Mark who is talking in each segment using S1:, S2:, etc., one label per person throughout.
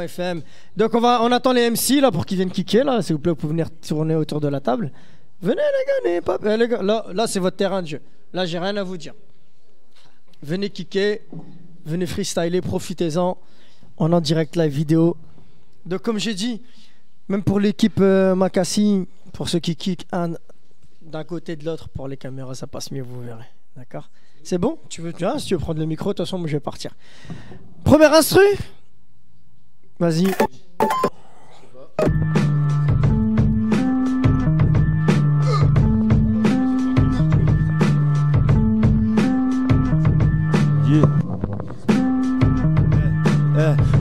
S1: FM. Donc on attend les MC là pour qu'ils viennent kicker là. S'il vous plaît, vous pouvez venir tourner autour de la table. Venez les gars, les gars. Là c'est votre terrain de jeu. Là j'ai rien à vous dire. Venez kicker, venez freestyler, profitez-en. On est en direct live vidéo. Donc comme j'ai dit, même pour l'équipe Makassi, pour ceux qui kickent d'un côté de l'autre, pour les caméras ça passe mieux, vous verrez. D'accord? C'est bon? Si tu veux prendre le micro, de toute façon moi je vais partir. Premier instru. Vas-y.
S2: Yeah.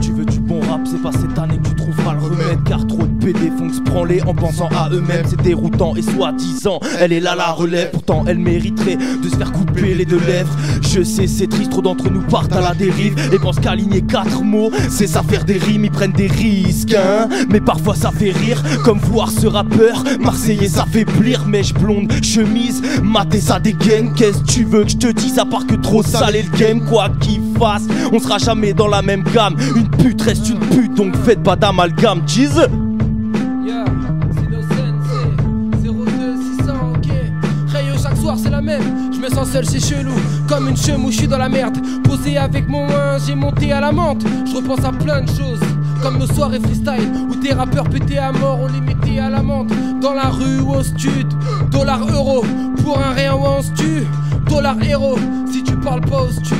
S2: Tu veux du bon rap, c'est pas cette année que tu trouveras le remède. Car trop de PD font que se branler en pensant à eux-mêmes. C'est déroutant et soi-disant elle est là la relève. Pourtant elle mériterait de se faire couper les deux lèvres. Je sais c'est triste, trop d'entre nous partent à la dérive et pensent qu'aligner 4 mots c'est ça faire des rimes. Ils prennent des risques hein. Mais parfois ça fait rire. Comme voir ce rappeur marseillais s'affaiblir. Mèche blonde, chemise, mater ça dégaine. Qu'est-ce que tu veux que je te dise à part que trop salé le game. Quoi qu'il fasse, on sera jamais dans la même gamme. Une pute reste une pute, donc faites pas d'amalgame, cheese.
S3: Yeah, c'est nos c'est 02600, ok. Rayo chaque soir c'est la même. Je me sens seul, c'est chelou, comme une chemouche, je suis dans la merde. Posé avec mon main, j'ai monté à la menthe. Je repense à plein de choses, comme nos soirées freestyle où tes rappeurs pétaient à mort, on les mettait à l'amende. Dans la rue ou au stud, dollar euro, pour un rien où on se tue. Dollar héros, si tu parles pas au stup.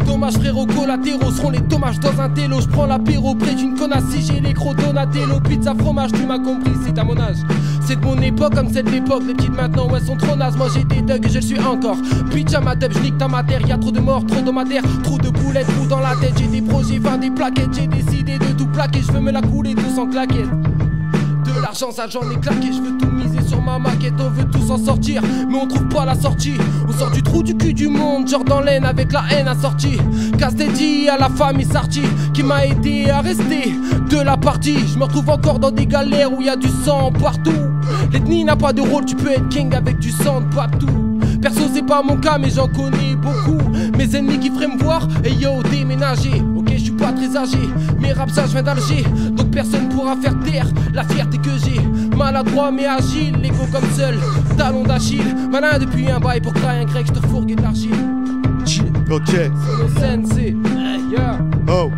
S3: Dommages frérot, collatéraux seront les dommages dans un télo. Je prends l'apéro près d'une connasse si j'ai les crocs Donatello. Pizza fromage, tu m'as compris, c'est à mon âge. C'est de mon époque comme c'est de l'époque. Les petites maintenant, ouais, sont trop nazes. Moi j'ai des thugs et je le suis encore. Bitch à ma tête, je nique ta matière. Y'a trop de morts, trop de matière. Trop de boulettes, trous dans la tête. J'ai des projets, enfin des plaquettes. J'ai décidé de tout plaquer. Je veux me la couler tout sans claquette. De l'argent ça j'en ai claqué, je veux tout miser sur ma maquette. On veut tous en sortir, mais on trouve pas la sortie. On sort du trou du cul du monde, genre dans l'aine avec la haine assortie. Casse dédié à la famille Sarti qui m'a aidé à rester de la partie. Je me retrouve encore dans des galères où y a du sang partout. L'ethnie n'a pas de rôle, tu peux être king avec du sang de partout. Perso c'est pas mon cas mais j'en connais beaucoup. Mes ennemis qui feraient me voir, et yo déménager. Ok je suis pas très âgé, mais rap ça je viens d'Alger. Donc personne pourra faire taire la fierté que j'ai. Maladroit mais agile, l'ego comme seul, talon d'Achille. Malin depuis un bail pour créer un grec, je te fourgue de l'argile.
S4: Ok.
S3: C'est le sensei, yeah.
S4: Oh.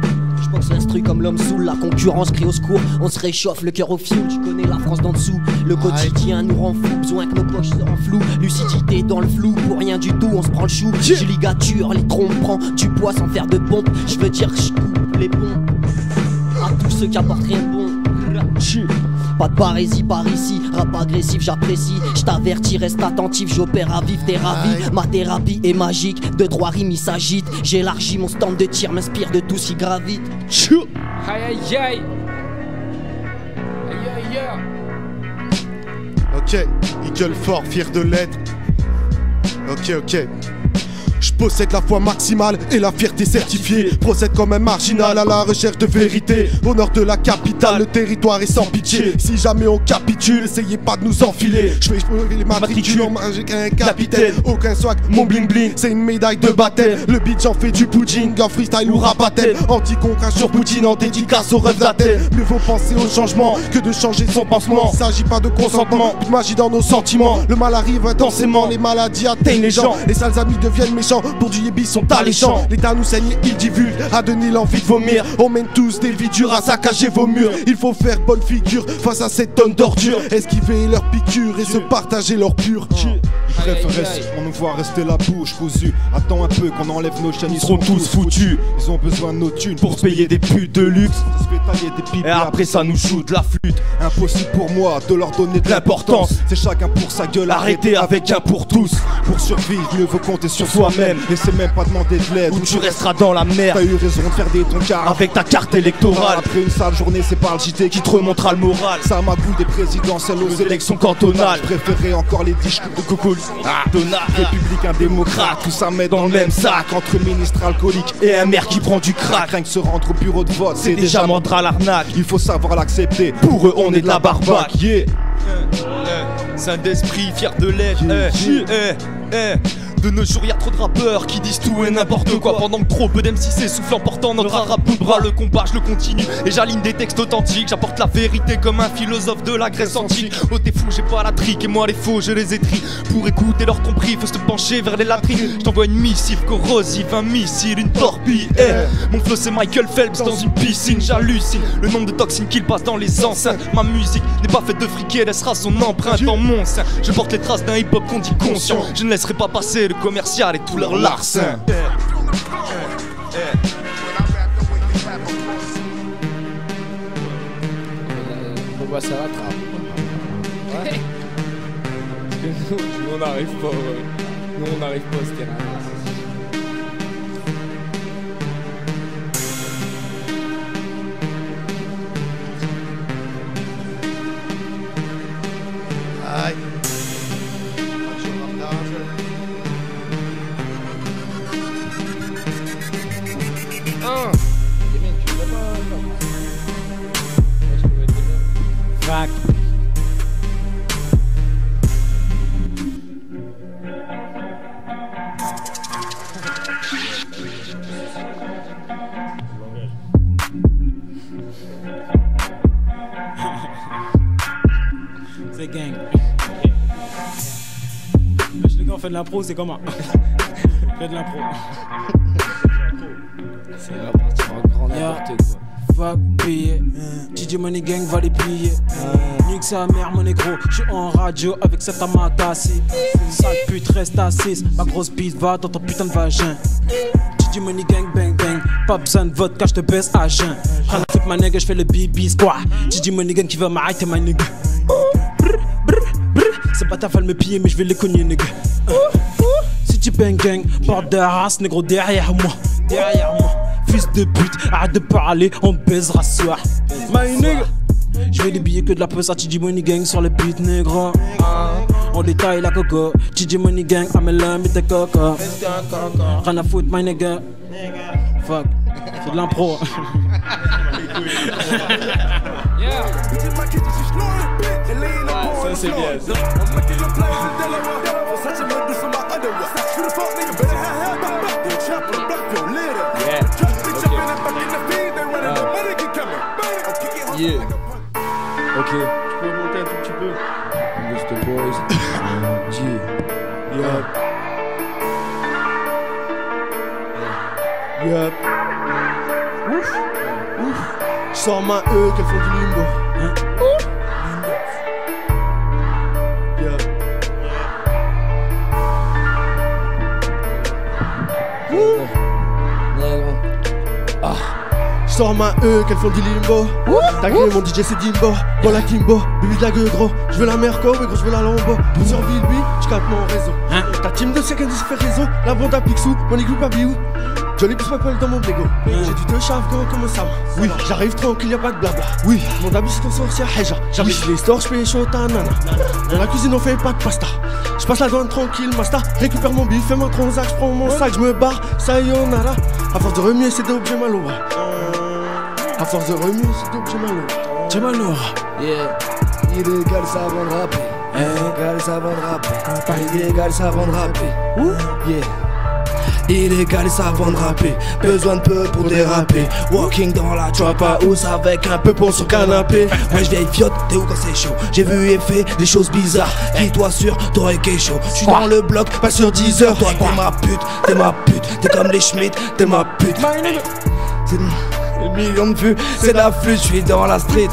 S5: Je pense l'instru comme l'homme saoul, la concurrence crie au secours. On se réchauffe, le cœur au fioul, tu connais la France d'en dessous. Le quotidien nous rend fou, besoin que nos poches se renflouent. Lucidité dans le flou, pour rien du tout, on se prend le chou. Je ligature, les trompes, prends du poids sans faire de pompe. Je veux dire que je coupe les ponts à tous ceux qui apportent rien de bon. Pas de parésie par ici, rap agressif j'apprécie. Je t'avertis, reste attentif, j'opère à vif, t'es ravi. Ma thérapie est magique, 2-3 rimes il s'agite. J'élargis mon stand de tir, m'inspire de tout ce qui gravite.
S3: Aïe aïe aïe. Aïe aïe aïe.
S4: Ok, il gueule fort, fier de l'être. Ok. Je possède la foi maximale et la fierté certifiée. Procède comme un marginal à la recherche de vérité. Au nord de la capitale, le territoire est sans pitié. Si jamais on capitule, essayez pas de nous enfiler. Je fais les matricules, j'ai qu'un capitaine. Aucun swag, mon bling bling, c'est une médaille de baptême. Le beat j'en fais du pudding, en freestyle ou rap à thème. Anti-concurrence sur Poutine, en dédicace au rêve d'Athènes. Mieux vaut penser au changement que de changer son pansement. Il s'agit pas de consentement, plus de magie dans nos sentiments. Le mal arrive intensément, les maladies atteignent les gens. Les sales amis deviennent méchants. Pour du yébi sont alléchants. L'État nous saigne, il divulgue, a donné l'envie de vomir. On mène tous des vies dures à saccager vos murs. Il faut faire bonne figure face à cette tonne d'ordures. Esquiver leurs piqûres et se partager leur pur.
S6: Ils préfèrent on nous voit rester la bouche cousue. Attends un peu qu'on enlève nos chaînes, ils seront tous foutus. Ils ont besoin de nos thunes
S2: pour se payer des putes de luxe.
S6: Des pipes
S2: et après ça nous joue de la flûte.
S6: Impossible pour moi de leur donner de l'importance. C'est chacun pour sa gueule,
S2: arrêtez avec un pour tous.
S6: Pour survivre, mieux vaut compter sur soi-même. Et c'est même pas demander de l'aide,
S2: ou tu resteras dans la merde.
S6: T'as eu raison de faire des toncards
S2: avec ta carte électorale.
S6: Après une sale journée, c'est pas le JT
S2: qui te remontera le moral.
S6: Ça m'a goût des présidentielles aux
S2: élections cantonales.
S6: Je préférais encore les disques de Cocoli.
S2: Donald,
S6: républicain, démocrate, tout ça met dans le même sac. Entre ministre alcoolique
S2: et un maire qui prend du crack.
S6: Rien que se rendre au bureau de vote,
S2: c'est déjà mordre à l'arnaque.
S6: Il faut savoir l'accepter.
S2: Pour eux, on est de la barbaque. Yeah. Saint d'esprit, fier de l'être. De nos jours y'a trop de rappeurs qui disent tout et n'importe quoi, pendant que trop peu d'MC s'essoufflent en portant notre arabe bout de bras. Le combat je le continue et j'aligne des textes authentiques. J'apporte la vérité comme un philosophe de la Grèce antique. Oh t'es fou, j'ai pas la trique et moi les faux je les étris. Pour écouter leur tromperie faut se pencher vers les latrines. Je t'envoie une missive corrosive, un missile, une torpille. Mon flow c'est Michael Phelps dans une piscine. J'hallucine le nombre de toxines qu'il passe dans les enceintes. Ma musique n'est pas faite de fric et laissera son empreinte dans mon sein. Je porte les traces d'un hip-hop qu'on dit conscient. Je ne laisserai pas passer le commercial et tout leur larcin.
S3: On va ça rattrape. Ouais. Parce que nous on n'arrive pas. Nous on n'arrive pas à ce terrain.
S4: Aïe.
S1: Fac.
S7: C'est gang. Les gars, on fait de l'impro, c'est comment? Fait de l'impro.
S3: C'est reparti en grand n'importe quoi.
S7: Fuck payer, DJ Money Gang va les plier. Nique sa mère mon négro, j'suis en radio avec cette amatassi. Sale pute reste assise, ma grosse bite va dans ton putain de vagin. DJ Money Gang bang bang, pas besoin de vodka, j'te baisse à jeun. Rien à foutre ma nigga, j'fais le bibi squat. DJ Money Gang qui va m'arrêter ma nigga. C'est pas ta femme me piller mais j'vais les cogner nigga. Si tu bang gang, porte de race négro derrière moi. Derrière moi. Fils de pute, arrête de parler, on baisera ce soir. My nigga, j'vais des billets que de la pesade, TJ Money Gang sur le beat négro. On détaille la coco, TJ Money Gang, amène-la, mets tes coco. Rien à foutre, my nigga. Fuck, c'est de l'impro.
S3: Ça c'est bien ça. Yeah. Ok. Tu peux monter un tout petit peu. Mr. Boys. G. Yup.
S4: Yup. Ouf. Ouf. J'sors ma qu'elles font du limbo. Yup. J'sors ma qu'elles font du limbo. T'as créé mon DJ c'est Dimbo. Bon la Kimbo, baby de la gueule gros. J'veux la Merco, mais gros j'veux la Lambo. Sur Bilby, j'capte mon réseau. Ta team de secondes se fait réseau. La bande à Picsou, mon équipe pas biou. Johnny plus m'appelle dans mon bégo. J'ai du deux chave gros comme ça. Oui, j'arrive tranquille, y'a pas de blabla. Oui, mon habit c'est ton sorcier Heja. J'arrive les stores, j'paye chaud ta nana. Dans la cuisine on fait pas de pasta. J'passe la douane tranquille, Masta. Récupère mon bif, fais mon transac, j'prends mon sac, j'me barre, sayonara. À force de remuer, c'est des objets malo. À force de remuer, c'est des objets malo.
S7: J'ai mal au
S3: Yeah. Illégal ça avant de rapper. Illégal ça avant de rapper. Illégal ça avant de rapper. Yeah. Illégal ça avant de rapper. Besoin de peu pour déraper. Walking dans la trap house avec un peu pont sur canapé. Wesh vieille fiotte, t'es où quand c'est chaud? J'ai vu et fait des choses bizarres. Qui toi sûr, t'aurais quelque chose. J'suis dans le bloc, pas sur 10 heures. Toi t'es ma pute, t'es comme les Schmitt, t'es ma pute. C'est des millions de vues, c'est de la flûte, j'suis dans la street.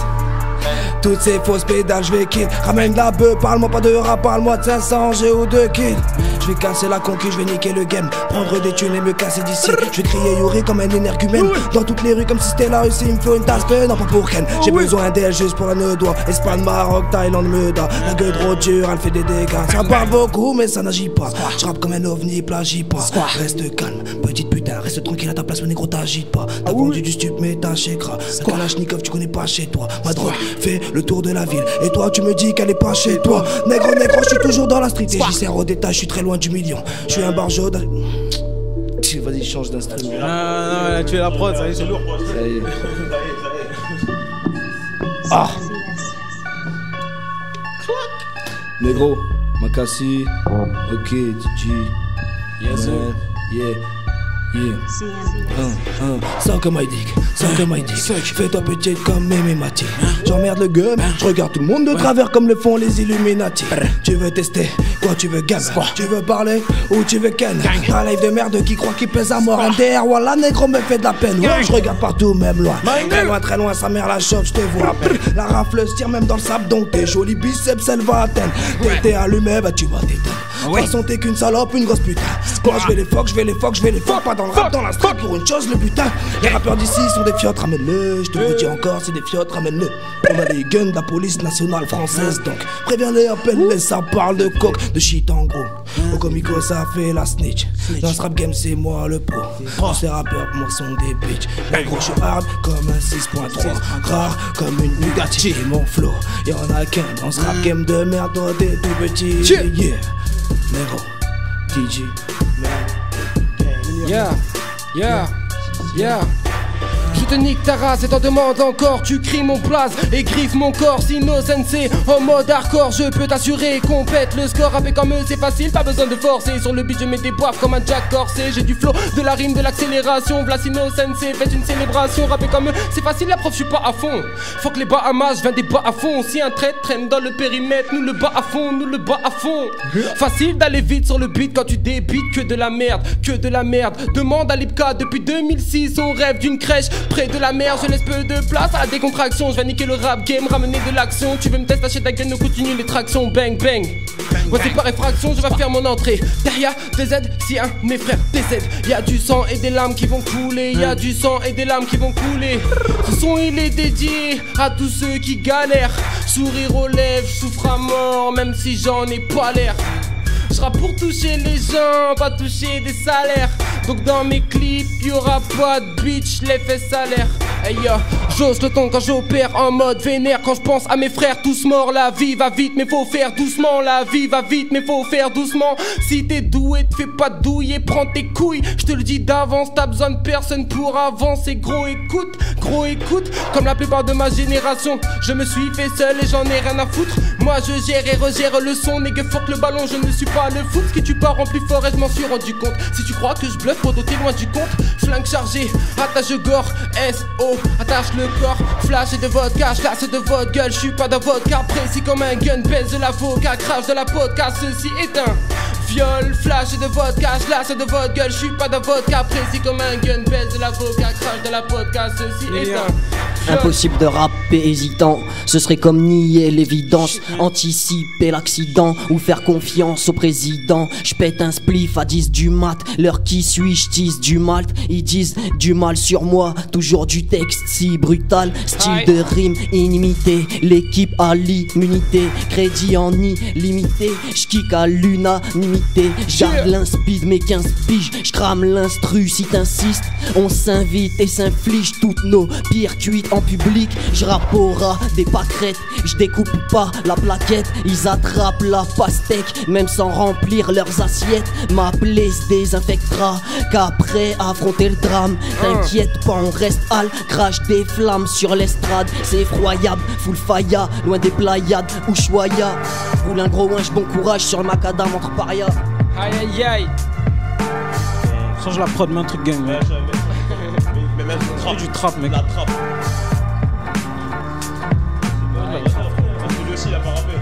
S3: Toutes ces fausses pédales, j'vais kill. Ramène de la bœuf, parle-moi pas de rap, parle-moi de 500 G ou de kills. J'vais casser la conquille, j'vais niquer le game. Prendre des thunes et me casser d'ici. J'vais crier Yuri comme un énergumène. Dans toutes les rues comme si c'était la Russie, il me faut une tasse peu, non pas pour Ken. J'ai besoin d'elle juste pour un nœud doigt. Espagne, Maroc, Thaïlande, Meda. La gueule trop dure, elle fait des dégâts. Ça parle beaucoup mais ça n'agit pas. J'rappe comme un ovni, plagie pas. Reste calme, petite putain, reste tranquille à ta place, mon négro t'agite pas. T'as vendu du stup mais t'as chécra. Un Kalachnikov tu connais pas chez toi. Ma drogue fait le tour de la ville. Et toi tu me dis qu'elle est pas chez toi. Négro, je suis toujours dans la street. Et j'y sers au détail, je suis très loin du million. Je suis un barjo. Vas-y, change d'instrument.
S7: Non, là, tu es la prod, ça y est, c'est lourd.
S3: Ça y est.
S7: Ah.
S3: Négro, Makassi, ok, DJ.
S7: Yes, sir.
S2: Yeah. Suck my dick, fais-toi petite comme Mémé Mati. J'emmerde le gun, je regarde tout le monde de travers comme le font les Illuminati. Tu veux tester, quoi tu veux gamme, tu veux parler ou tu veux ken. Un live de merde qui croit qu'il pèse à mort. NDR, voilà négro me fait de la peine. Ouais, je regarde partout, même loin. Très loin, sa mère la chauffe, je te vois à peine. La rafleuse tire même dans le sable, donc tes jolis biceps, elle va atteindre. T'es allumé, bah tu vas t'éteindre. De toute façon t'es qu'une salope, une grosse putain. Moi je vais les fuck, pas dans le rap, dans la street pour une chose le butin. Les rappeurs d'ici sont des fiottes, ramène-le. Je te le dis encore, c'est des fiottes, ramène-le. On a les guns de la police nationale française, donc préviens-les, appelle-les, ça parle de coke, de shit en gros. Au comico ça fait la snitch. Dans ce rap game c'est moi le pro. Tous ces rappeurs pour moi sont des bitches. Mais gros je suis hard comme un 6.3, rare comme une Bugatti. Et mon flow, y'en a qu'un dans ce rap game de merde, toi t'es tout petit. Yeah, Nero, DJ.
S3: Yeah. Je te nique ta race et t'en demande encore. Tu cries mon blaze et griffe mon corps. Sino Sensei en mode hardcore. Je peux t'assurer qu'on pète le score. Rapper comme eux c'est facile, pas besoin de forcer. Sur le beat je mets des boîtes comme un Jack Corsé. J'ai du flow, de la rime, de l'accélération. V'là Sino Sensei, faites une célébration. Rapper comme eux c'est facile, la prof je suis pas à fond. Faut que les Bahamas, je viens des bas à fond. Si un trait traîne dans le périmètre, nous le bas à fond, nous le bas à fond. Facile d'aller vite sur le beat quand tu débites. Que de la merde, que de la merde. Demande à Lipka depuis 2006. On rêve d'une crèche près de la mer, je laisse peu de place à la décontraction. Je vais niquer le rap game, ramener de l'action. Tu veux me tester, lâcher ta gueule, nous continue les tractions. Bang bang. Ouais c'est par effraction, je vais faire mon entrée. Derrière DZ, si un de mes frères décède, y'a du sang et des larmes qui vont couler. Y'a du sang et des larmes qui vont couler. Ce son il est dédié à tous ceux qui galèrent. Sourire aux lèvres, souffre à mort, même si j'en ai pas l'air. Je rappe pour toucher les gens, pas toucher des salaires. Donc dans mes clips, y'aura pas de bitch, l'effet salaire. Hey yo, j'ose le ton quand j'opère en mode vénère. Quand je pense à mes frères tous morts, la vie va vite mais faut faire doucement. La vie va vite mais faut faire doucement. Si t'es doué, te fais pas douiller, prends tes couilles. Je te le dis d'avance, t'as besoin de personne pour avancer. Gros écoute, comme la plupart de ma génération. Je me suis fait seul et j'en ai rien à foutre. Moi je gère et regère le son, nigga fuck le ballon, je ne suis pas le foot. Ce qui tu pars en plus fort et je m'en suis rendu compte. Si tu crois que je bluffe, poteau t'es loin du compte. Flingue chargé, attache gore, S.O. attache le corps, flash et de vodka, classe de votre gueule. Je suis pas dans votre cas précis comme un gun, baisse de l'avocat, crache de la podcast, ceci est un viol. Flash et de vodka, classe de votre gueule. Je suis pas dans votre cas précis comme un gun, baisse de l'avocat, crache de la podcast, ceci est un
S5: impossible de rapper hésitant, ce serait comme nier l'évidence. Anticiper l'accident ou faire confiance au président. J'pète un spliff à 10 du mat. L'heure qui suit, j'tisse du malt. Ils disent du mal sur moi, toujours du texte si brutal. Style de rime inimité, l'équipe a l'immunité. Crédit en illimité, j'kick à l'unanimité. J'garde l'inspeed mes 15 piges, j'crame l'instru si t'insistes. On s'invite et s'inflige toutes nos pires cuites en public. J'rappe au ras des pâquerettes, j'découpe pas la plaquette. Ils attrapent la pastèque, même sans remplir leurs assiettes. Ma plaie se désinfectera qu'après affronter le drame. T'inquiète pas, on reste hal, crache des flammes sur l'estrade. C'est effroyable, full faya, loin des playades, Ushuaïa. Roule un gros winch, bon courage sur le macadam entre paria.
S3: Aïe aïe aïe.
S7: Change la prod, mets un truc gang.
S6: Mais même
S7: Du trap, mec.
S6: la trappe. Lui aussi il a pas rappé.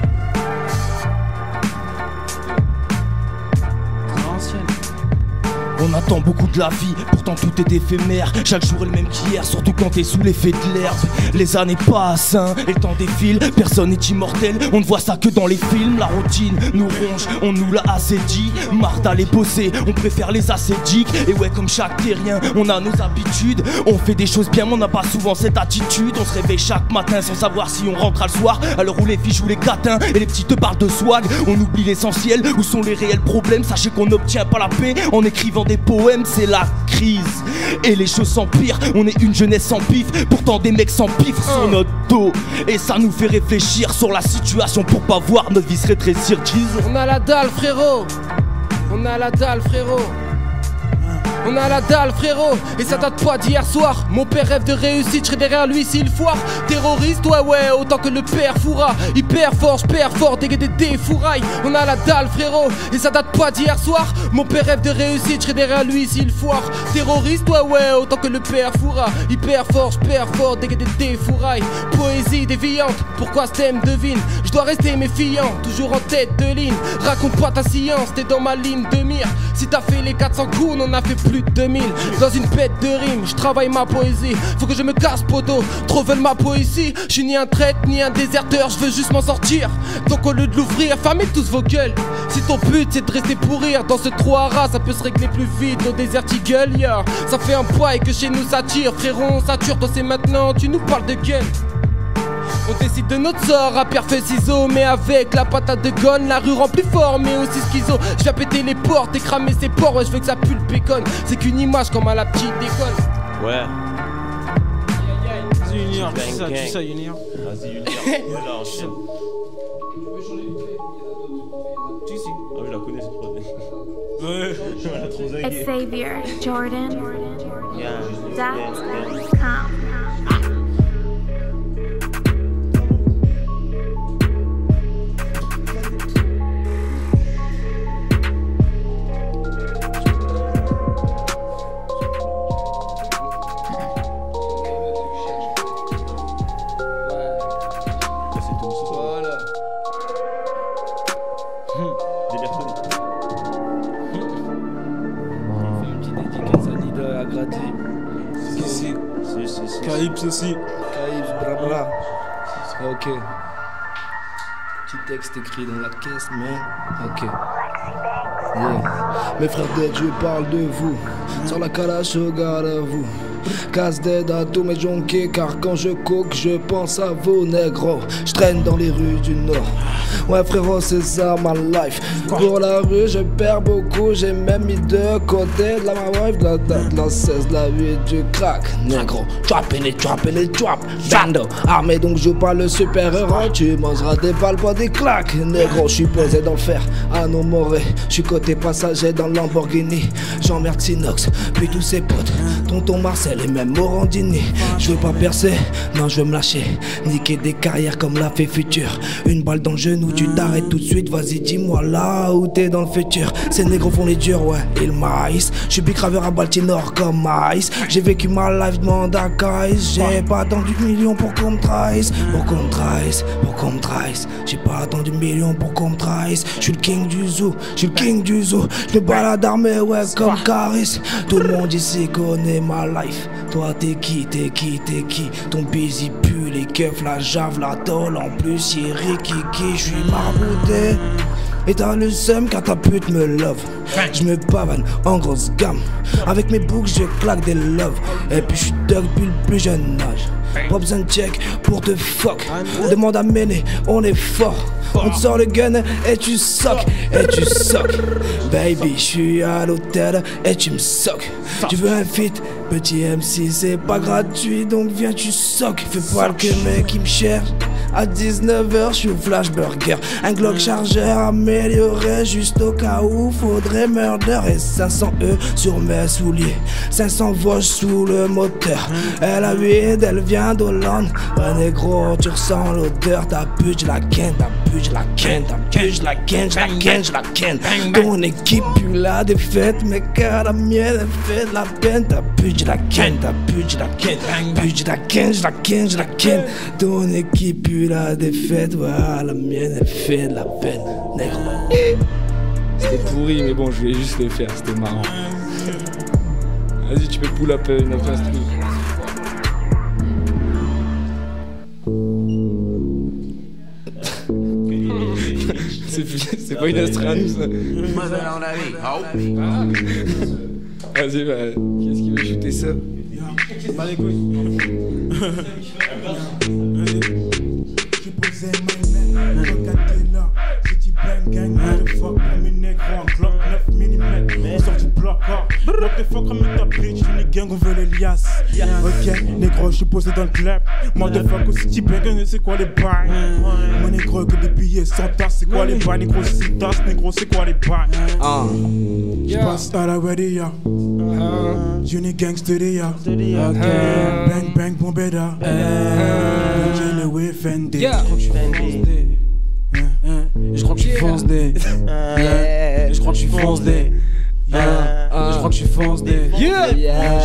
S2: On attend beaucoup de la vie, pourtant tout est éphémère. Chaque jour est le même qu'hier, surtout quand t'es sous l'effet de l'herbe. Les années passent, hein, et le temps défile. Personne n'est immortel, on ne voit ça que dans les films. La routine nous ronge, on nous l'a assez dit. Marre d'aller bosser, on préfère les ascétiques. Et ouais, comme chaque terrien, on a nos habitudes. On fait des choses bien, mais on n'a pas souvent cette attitude. On se réveille chaque matin sans savoir si on rentre le soir. À l'heure où les filles jouent les catins et les petits te parlent de swag. On oublie l'essentiel, où sont les réels problèmes. Sachez qu'on n'obtient pas la paix en écrivant des poèmes, c'est la crise et les choses s'empirent. On est une jeunesse sans pif, pourtant des mecs sans pif sur notre dos. Et ça nous fait réfléchir sur la situation pour pas voir notre vie se rétrécir.
S3: On a la dalle frérot, on a la dalle frérot. On a la dalle frérot, et ça date pas d'hier soir. Mon père rêve de réussite, je serai derrière lui s'il foire. Terroriste, ouais, autant que le père Foura. Hyper fort, j'perds fort, dégueudé des fourrailles. On a la dalle frérot, et ça date pas d'hier soir. Mon père rêve de réussite, je serai derrière lui s'il foire. Terroriste, ouais, autant que le père Foura. Hyper fort, j'perds fort, dégueudé des fourrailles. Poésie déviante, pourquoi ce thème devine? Je dois rester méfiant, toujours en tête de ligne. Raconte pas ta science, t'es dans ma ligne de mire. Si t'as fait les 400 coups, on en a fait plus de 2000. Dans une bête de rime, je travaille ma poésie. Faut que je me casse poteau, trop veulent ma poésie. Je suis ni un traître, ni un déserteur, je veux juste m'en sortir. Donc au lieu de l'ouvrir, fermez tous vos gueules. Si ton but c'est de rester pour rire, dans ce trou à ras, ça peut se régler plus vite. Nos déserts gueule, yeah. Ça fait un poids et que chez nous ça tire. Frérot, on sature, toi c'est maintenant, tu nous parles de gueule. On décide de notre sort à pierre feuille ciseaux. Mais avec la patate de gonne, la rue remplie fort mais aussi schizo. Je viens péter les portes et cramer ses ports. Ouais, je veux que ça pue le bacon. C'est qu'une image comme à la petite école.
S2: Ouais.
S7: Vas-y, Unir, tu sais, Unir.
S2: Vas-y, Unir. Voilà, enchaîne. Ah, je la connais cette phrase. Ouais.
S8: Xavier Jordan.
S2: Yeah.
S8: .com.
S7: Calypse aussi.
S9: Calypse, blabla. Ok. Petit texte écrit dans la caisse, mais. Ok. Yeah. Mes frères dead, je parle de vous. Sur la calache, je regarde à vous. Casse dead à tous mes jonquets, car quand je coque, je pense à vos négros. Je traîne dans les rues du Nord. Ouais, frérot, c'est ça ma life. Pour la rue, je perds beaucoup. J'ai même mis de côté de la ma wife, de la 16, de la 8, du crack. Négro, trap et les trap. Bando, armé donc joue pas le super-héros. Tu mangeras des balles, pas des claques. Négro, je suis posé dans le fer. À nos morés, je suis côté passager dans Lamborghini. J'emmerde Sinox, puis tous ses potes. Tonton Marcel et même Morandini. Je veux pas percer, non, je veux me lâcher. Niquer des carrières comme la fait Futur. Une balle dans le genou, tu t'arrêtes tout de suite. Vas-y, dis-moi là où t'es dans le futur. Ces négros font les durs, ouais, ils maïs. Je suis bicraveur à Baltimore comme maïs. J'ai vécu ma life, demande à Kais. J'ai pas attendu millions pour qu'on me trahisse. Pour qu'on me trahisse. J'ai pas attendu millions pour qu'on me trahisse. Je suis le king du zoo, Je me balade armé, ouais, comme Caris. Tout le monde ici connaît ma life. Toi t'es qui? Ton busy pue, les keufs, la jave, la tôle. En plus y'a Rikiki, je suis marbouté. Et t'as le seum car ta pute me love. Je me pavane en grosse gamme. Avec mes boucles je claque des love. Et puis je suis dog depuis le plus jeune âge. Pas besoin de check pour te fuck. Demande à Méné, on est fort. On te sort le gun et tu soques. Baby, je suis à l'hôtel et tu me soques. Tu veux un feat? Petit MC, c'est pas gratuit, donc viens tu soques. Fais pas le que mec qui me cherche. À 19h, je suis au Flash Burger. Un Glock chargeur amélioré, juste au cas où faudrait murder. Et 500 E sur mes souliers, 500 volts sous le moteur. Elle a 8, elle vient d'Hollande. Ouais négro, tu ressens l'odeur. Ta pute, je la ken. Ton équipe pue la défaite, mais car la mienne elle fait de la peine. Ta pute, je la ken. Ton équipe pue la défaite, ouais, la mienne elle fait de la peine. Négro.
S10: C'était pourri, mais bon, je voulais juste le faire, c'était marrant. Vas-y, tu peux pull up une autre instru. C'est pas une instru à nous ça. Vas-y, bah, qu'est-ce qui veut shooter ça?
S7: Pas les couilles.
S11: J'ai posé ma main, regardez là. J'ai dit bang gang, motherfuck, pour mes négros en Glock 9 mm. On sort du bloc,
S7: What the fuck, ramène ta bitch, une gang, on veut les liasses. Ok, négro, je suis posé dans le club. Motherfucker, si tu bang, c'est quoi les bails? Mon négro, que des billets sans tasse, c'est quoi les bails? Négro, si tasse, négro, c'est quoi les bails? J'passe à la wedia. Uni gang studio. Bang bang bombeda. J'ai le way Fendi. Je crois que je suis fonce des. Je crois que je suis fonce des. Je crois que je suis fonce des. Je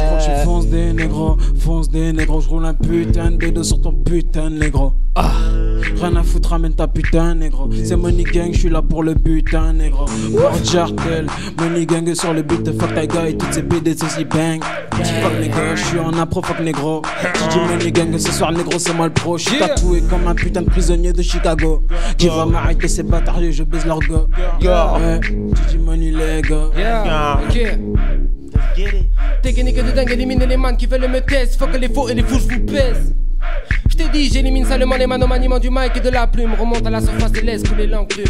S7: crois que je suis fonce des négro. Fonce des négro. Je roule un putain de bédo sur ton putain de négro. Rien à foutre, ramène ta putain négro. C'est Money Gang, je suis là pour le butin négro. Word Jartel, Money Gang sur le beat de fuck ta gueule et toutes ces BD c'est aussi bang. Fuck négro, je suis en impro fuck négro. Tu dis Money Gang ce soir négro c'est moi le pro. Je suis tatoué comme un putain de prisonnier de Chicago. Qui va m'arrêter ces bâtards, je baise leur go. Tu dis Money les gars.
S3: Ok. Technique de dingue, éliminer les man qui veulent me test. Fuck les faux et les fous, je vous pèse. Je t'ai dit, j'élimine salement les man au maniement du mic et de la plume. Remonte à la surface et laisse couler l'enclume.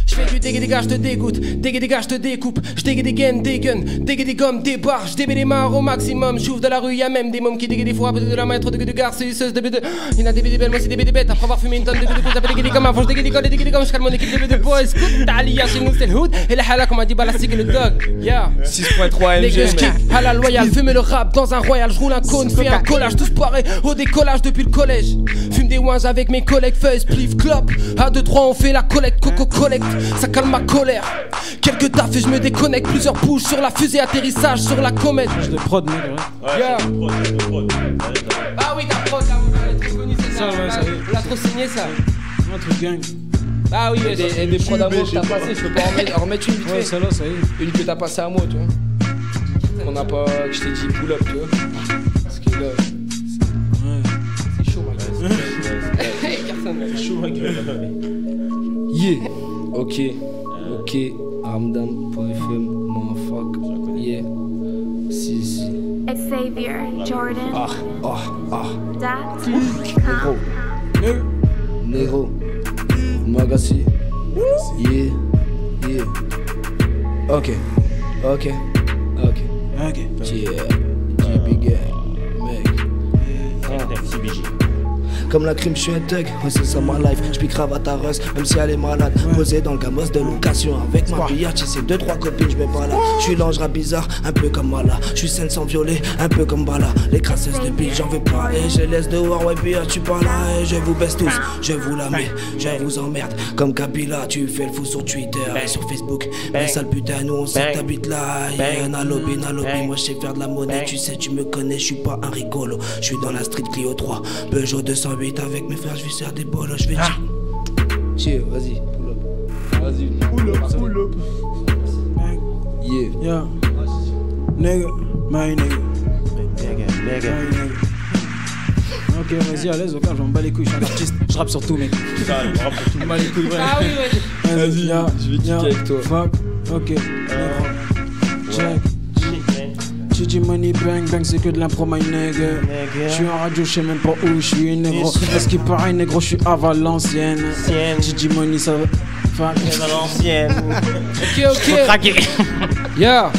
S3: Je fais du dégât, je te dégoûte. Dégât, je te découpe. Je des gaines, des guns. Des gommes, des barres. Je des marres au maximum. J'ouvre de la rue, y'a même des mômes qui des fois de la maître de gare. C'est suceuse de B2. Il y en a des belles, moi c'est des bêtes. Après avoir fumé une tonne de coups, ça fait des comme avant. Je des comme, je calme mon équipe de boys. Écoute, t'as Alia chez nous, c'est le hood. Et la halak, on m'a dit balastique et le dog. Yeah.
S2: 6.3
S3: Les gars,
S2: MG.
S3: à la loyale, fumer le rap dans un royal. Je roule un cône, fais un collage. Tous poirés au décollage depuis le collège. Fume des oins avec mes collègues, feuilles, spliff, clope. À 2-3 on fait la collecte, coco collecte. Ça calme ma colère. Quelques tafs et je me déconnecte. Plusieurs pushes sur la fusée, atterrissage sur la comète.
S7: Je de prod mec ouais.
S3: Yeah. Ah oui ta prod, elle est trop connue c'est ça. On l'a trop signé ça.
S7: Un truc gang.
S3: Ah oui, et des prods à moi que t'as passé, je peux pas en remettre une vite fait.
S7: Ouais, celle-là, ça y est.
S3: Une que t'as passé à moi, tu vois. Qu'on a pas, que je t'ai dit pull up, tu vois. Parce que là, c'est chaud, ma gueule. C'est chaud, ma gueule. Yeah. Ok, Ramdan.fm, motherfuck. Yeah. Si.
S8: Xavier Jordan.
S9: Négro. Magassi. Yeah. Ok. Yeah. JB Gang. Mec. Comme la crime, je suis un thug, ouais, c'est ça ma life. J'pique cravate à Russ, même si elle est malade. Posé dans le gamos de location avec ma billard. C'est 2-3 copines, j'mets pas là. J'suis l'ange rat bizarre, un peu comme Mala. J'suis saine sans violet, un peu comme Bala. Les crasseuses de billes, j'en veux pas. Et je les laisse dehors, ouais, billard, tu pas là. Et je vous baisse tous, je vous la mets, je vous emmerde. Comme Kabila, tu fais le fou sur Twitter et sur Facebook. Mais sale putain, nous on sait que t'habites là. Yeah, nalobi, moi j'sais faire de la monnaie. Tu sais, tu me connais, j'suis pas un rigolo. J'suis dans la street Clio 3, Peugeot 208 avec mes frères, je vais faire des bolos, je vais dire. Chill, vas-y, pull up. Vas-y, pull up. Yeah.
S7: Nigga, my nigga. Ok, vas-y, à l'aise, au cas, j'en bats les couilles, je suis un artiste, je rappe sur tout, mec.
S2: On bat les couilles, ouais.
S3: Ah oui, ouais.
S2: Vas-y, je vais kicker avec toi.
S7: Fuck, ok. Check. Tu dis money bang bang, c'est que de l'impro, my nigga. J'suis en radio, j'sais même pas où j'suis, négro. Parce qu'il paraît, négro, j'suis à Valenciennes. Tu dis money, ça va. Fuck.
S2: Valenciennes.
S3: Ok. Yeah.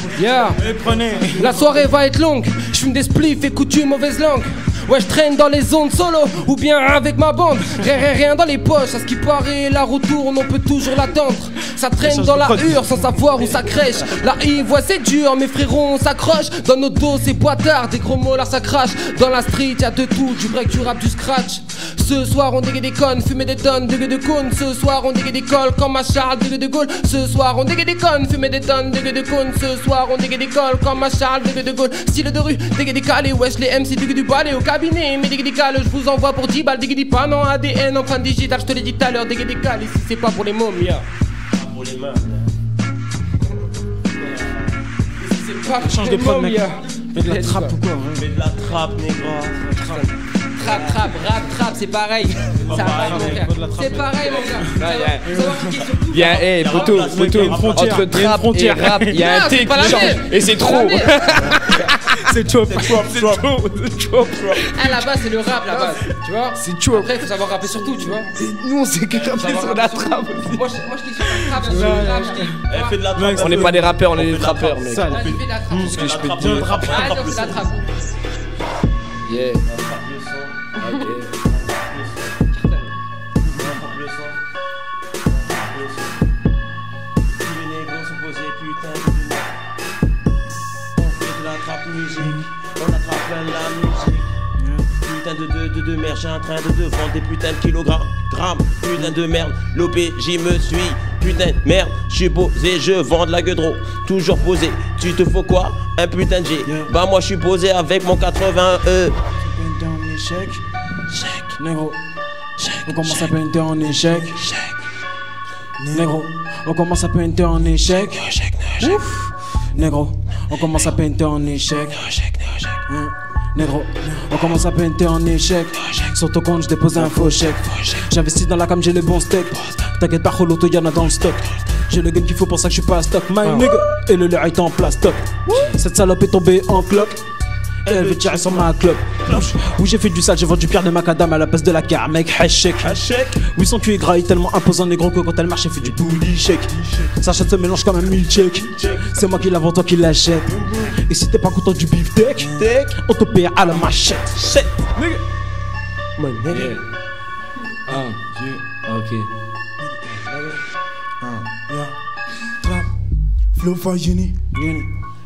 S7: Prenez.
S3: La soirée va être longue. J'fume des spliffs et coutume mauvaise langue. Ouais, je traîne dans les zones solo ou bien avec ma bande. Rien dans les poches, à ce qui paraît, la roue tourne, on peut toujours l'attendre. Ça traîne dans la hure sans savoir où ça crèche. La Yves, ouais, c'est dur, mes frérots, on s'accroche. Dans nos dos, c'est boitard, des gros mots là, ça crache. Dans la street, y'a de tout, du break, du rap, du scratch. Ce soir, on dégueule des connes, fumer des tonnes, de de cônes. Ce soir, on dégueule des cols comme à Charles de Gaulle. Ce soir, on dégueule des connes, fumer des tonnes, de cônes. Ce soir, on dégueule des cols comme à Charles de Gaulle. Style de rue, dégueule des calés, wesh, les MC, du balai au cabinet. Mais dégueule des cales, je vous envoie pour 10 balles. Dégueule des pas, non, ADN, empreinte digitale, je te l'ai dit tout à l'heure. Dégueule des cales, ici, c'est pas pour les mômes, yeah.
S2: Pour les mains.
S3: Pas
S7: change de prod, mec. Fais de la trappe ou quoi,
S2: Fais de la trappe, négro.
S3: Trap, c'est pareil. C'est pareil, mon frère. C'est pareil, mon frère.
S10: Il y a, hey, poteau, entre trap et rap, il y a un T qui change. Et c'est trop. C'est chop.
S3: Ah, la base, c'est le rap, la base. Tu vois? C'est chop. Après, il faut savoir rapper sur tout, tu vois.
S10: Nous, on s'est que rapper sur la trap.
S3: Moi, je kiffe sur la trap, sur le rap, je kiffe.
S10: Elle fait de la trap. On n'est pas des rappeurs, on est des trappeurs, mec.
S3: Ça, je fais de la trap.
S10: Ce que je peux te dire.
S3: Ah, donc c'est la trap.
S10: Yeah. Ok.
S12: On attrape plein de la musique. Putain de merde, j'ai un train de vendre des putains de kilogrammes. Putain de merde, l'OPJ me suit. Putain de merde, je suis posé, je vends de la gueudreau. Toujours posé, tu te faut quoi? Un putain de G. Bah moi je suis posé avec mon 80 E.
S7: En échec, négro. On commence à peiner en échec. Négro, on commence à peiner en échec. Ouf. Négro, on commence à peiner en échec. Négro, on commence à peiner en échec. Sur ton compte, je dépose un faux chèque. J'investis dans la cam, j'ai les bons steaks. T'inquiète pas, l'auto, y'en a dans le stock. J'ai le gun qu'il faut pour ça que je suis pas à stock. My nigga, et le lait est en plastoc. Cette salope est tombée en cloque. Et elle veut tirer sur ma clope. Oui, j'ai fait du sale, j'ai vendu pierre de macadam à la place de la car, mec. Hachek. Oui, son cul est gras, il est tellement imposant, négro, que quand elle marche, elle fait du booty shake. Sa chatte se mélange comme un milkshake. C'est moi qui la vends, toi qui l'achète. Et si t'es pas content du beefsteak, on te paye à la machette. Shit, nigga.
S10: My nigga. Ok.
S11: Trap, flow Fajini.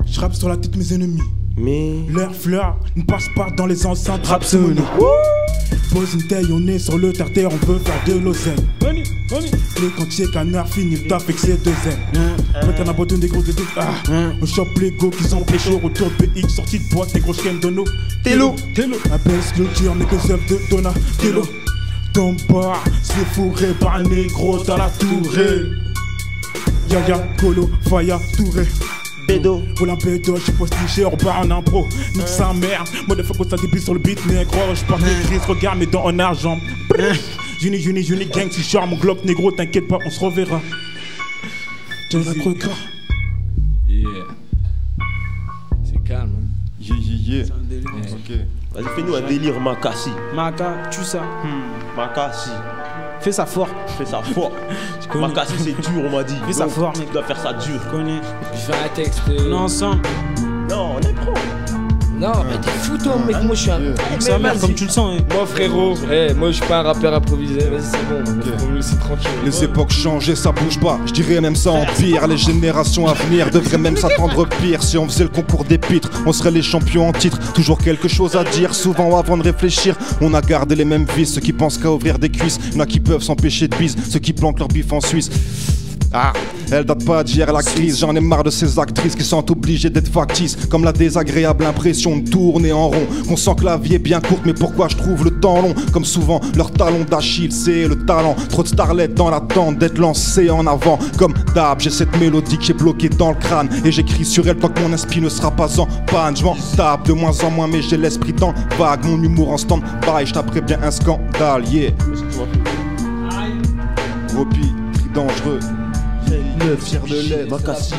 S11: Je rappe sur la tête de mes ennemis.
S12: Mais
S11: leur fleur ne passe pas dans les enceintes rap solo. Pose une taille, on est sur le terre, on peut faire de l'oseille. Les cantiers canard fini le taf avec ses deux ailes. Maintenant on abandonne des gros dédés. On chope les go qui sont pécho. Retour de BX, sortie de boîte, des gros schèmes de nos. Télo, abaisse le dur, n'est que œuvres de Donatello. Ton bar, c'est fourré par un négro dans la tourée. Yaya, Colo, Faya, Touré.
S12: Bédo,
S11: pour la bédo, j'suis postiché, on repart en impro. Nique sa mère, moi de fois que ça débute sur le beat, négro. J'porte des crises, regarde mes dents en argent. Juni, gang, si je mon glock, négro, t'inquiète pas, on se reverra. J'ai un truc.
S10: Yeah. C'est calme.
S6: Yeah.
S12: Ok. Vas-y, fais-nous un délire Makassi.
S7: Maka, tu ça.
S12: Makassi.
S7: Fais ça fort.
S12: Fais ça fort. Makassi, c'est dur, on m'a dit.
S7: Fais ça fort, mec.
S12: Tu dois faire ça dur.
S7: Je connais.
S3: Je fais un texte.
S7: Non, ensemble.
S12: Non, on est pro.
S3: Non, mais t'es fou, toi, mec. Moi, je suis un.
S7: Sa mère, comme tu le sens, hein.
S10: Moi, frérot, moi, je suis pas un rappeur improvisé. Vas-y, c'est bon. C'est tranquille.
S6: Les époques changent, ça bouge pas. Je dirais même ça empire. Les générations à venir devraient même s'attendre pire. Si on faisait le concours des pitres, on serait les champions en titre. Toujours quelque chose à dire, souvent avant de réfléchir. On a gardé les mêmes vices, ceux qui pensent qu'à ouvrir des cuisses. Y'en a qui peuvent s'empêcher de bise, ceux qui planquent leur bif en Suisse. Ah, elle date pas d'hier la crise. J'en ai marre de ces actrices qui sont obligées d'être factices. Comme la désagréable impression de tourner en rond. Qu'on sent que la vie est bien courte, mais pourquoi je trouve le temps long? Comme souvent, leur talon d'Achille, c'est le talent. Trop de starlets dans l'attente d'être lancé en avant. Comme d'hab, j'ai cette mélodie qui est bloquée dans le crâne. Et j'écris sur elle tant que mon esprit ne sera pas en panne. Je m'en tape de moins en moins, mais j'ai l'esprit dans le vague. Mon humour en stand-by, je taperai bien un scandale, yeah. Ropi, dangereux.
S12: Fier de lait, Makassi.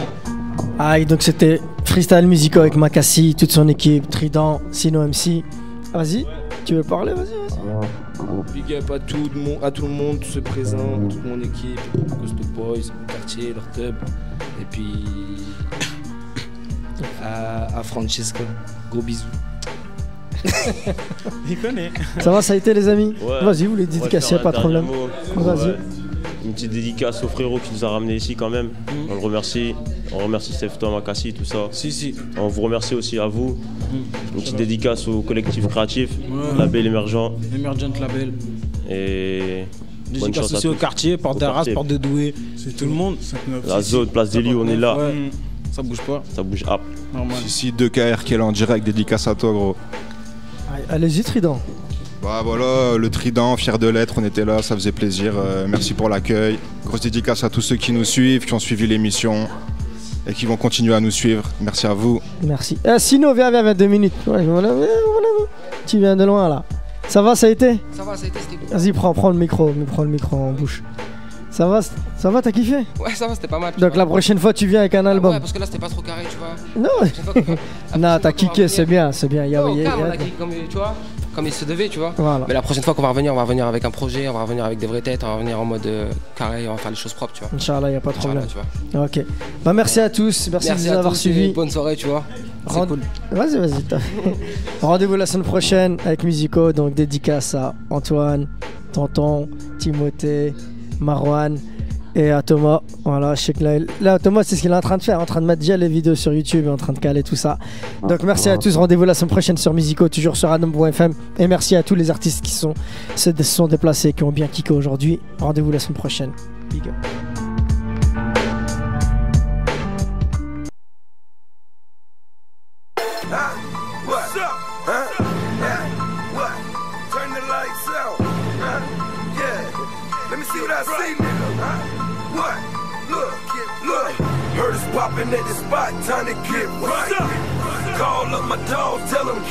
S1: Aïe, donc c'était Freestyle Musico avec Makassi, toute son équipe, Trident, Sino MC. Vas-y, tu veux parler? Vas-y.
S10: Big up à tout le monde, tous ceux présents, toute mon équipe, Ghost Boys, mon quartier, leur tub. Et puis à Francesca, gros bisous.
S7: Il connaît.
S1: Ça va, ça a été les amis?
S12: Ouais.
S1: Vas-y, vous les dédicacez, pas de problème. Vas-y.
S12: Ouais. Une petite dédicace au frérot qui nous a ramené ici quand même. On le remercie. On remercie Stefan, Makassi, tout ça.
S7: Si.
S12: On vous remercie aussi à vous. Une petite dédicace au collectif créatif, label émergent.
S7: Emergent label.
S12: Et
S7: dédicace aussi au quartier, Porte d'Arras, Porte de Douai. C'est tout le monde.
S12: La zone, place des Lieux, on est là.
S7: Ouais. Ça bouge pas.
S12: Ça bouge up.
S6: Ici 2KR qui est là en direct, dédicace à toi gros.
S1: Allez-y Trident.
S6: Bah voilà, le Trident, fier de l'être, on était là, ça faisait plaisir. Merci pour l'accueil. Grosse dédicace à tous ceux qui nous suivent, qui ont suivi l'émission et qui vont continuer à nous suivre. Merci à vous.
S1: Merci. Sino, viens, 2 minutes. Ouais, voilà. Tu viens de loin là. Ça va, ça a été?
S3: Ça va, ça a été, c'était cool.
S1: Vas-y, prends le micro en bouche. Ça va, t'as kiffé?
S3: Ouais, ça va, c'était pas mal.
S1: Donc la prochaine fois, tu viens avec un album.
S3: Ouais, parce que là, c'était pas trop carré, tu vois.
S1: Non, non, t'as kické, c'est bien.
S3: On a kické comme, tu vois, comme il se devait, tu vois. Voilà. Mais la prochaine fois qu'on va revenir avec un projet, on va revenir avec des vraies têtes, on va revenir en mode carré, on va faire les choses propres, tu vois.
S1: Inch'Allah, y a pas de problème. Ok. Bah merci à tous, merci de nous avoir suivis.
S3: Bonne soirée, tu vois. C'est cool.
S1: Vas-y. Rendez-vous la semaine prochaine avec Musico, donc dédicace à Antoine, Tonton, Timothée, Marwan et à Thomas. Voilà, je sais que là Thomas, c'est ce qu'il est en train de faire, en train de mettre déjà les vidéos sur YouTube et en train de caler tout ça. Donc merci à tous, rendez-vous la semaine prochaine sur Musico, toujours sur Adam.fm. Et merci à tous les artistes qui se sont déplacés, qui ont bien kické aujourd'hui. Rendez-vous la semaine prochaine. Big up.
S13: Popping at the spot, time to get right. Call up my dog, tell him get